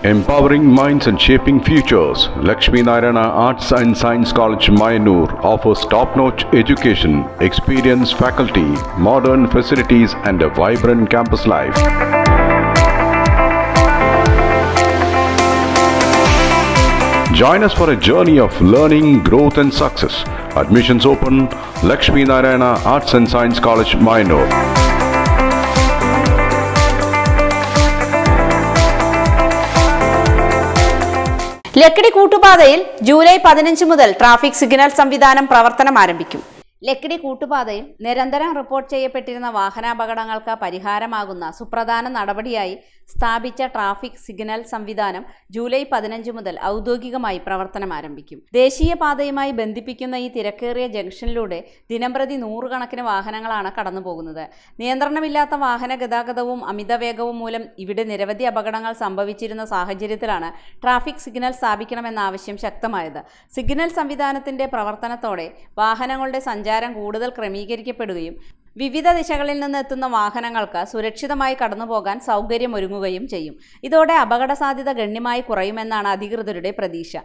Empowering minds and shaping futures, Lakshmi Narayana Arts and Science College, Mayanur offers top-notch education, experienced faculty, modern facilities and a vibrant campus life. Join us for a journey of learning, growth and success. Admissions open, Lakshmi Narayana Arts and Science College, Mayanur. Lakkidi കൂട്ടുപാതയിൽ July 15 മുതൽ traffic signal സംവിധാനം പ്രവർത്തനം ആരംഭിക്കും. ലക്കിടി കൂട്ടുപാതയിൽ നിരന്തരം report ചെയ്യപ്പെട്ടിരുന്ന വാഹനാപകടങ്ങൾക്ക് പരിഹാരമാകുന്ന സുപ്രധാന നടപടിയായി സ്ഥാപിച്ച traffic signal സംവിധാനം July 15 മുതൽ ഔദ്യോഗികമായി പ്രവർത്തനം ആരംഭിക്കും. ദേശീയപാതയുമായി ബന്ധിപ്പിക്കുന്ന ഈ തിരക്കേറിയ ജംഗ്ഷനിലൂടെ ദിനംപ്രതി നൂറുകണക്കിന് വാഹനങ്ങളാണ് കടന്നുപോകുന്നത്. നിയന്ത്രണമില്ലാത്ത വാഹന ഗതാഗതവും അമിതവേഗവും മൂലം ഇവിടെ നിരവധി അപകടങ്ങൾ സംഭവിച്ചിരുന്ന സാഹചര്യത്തിലാണ് ട്രാഫിക് സിഗ്നൽ സ്ഥാപിക്കണമെന്ന ആവശ്യം ശക്തമായത്. സിഗ്നൽ സംവിധാനത്തിന്റെ പ്രവർത്തനത്തോടെ വാഹനങ്ങളുടെ സഞ്ചാരം കൂടുതൽ ക്രമീകരിക്കപ്പെടുകയും വിവിധ ദിശകളിൽ നിന്ന് എത്തുന്ന വാഹനങ്ങൾക്ക് സുരക്ഷിതമായി കടന്നുപോകാൻ സൗകര്യമൊരുങ്ങുകയും ചെയ്യും. ഇതോടെ അപകട സാധ്യത ഗണ്യമായി കുറയുമെന്നാണ് അധികൃതരുടെ പ്രതീക്ഷ.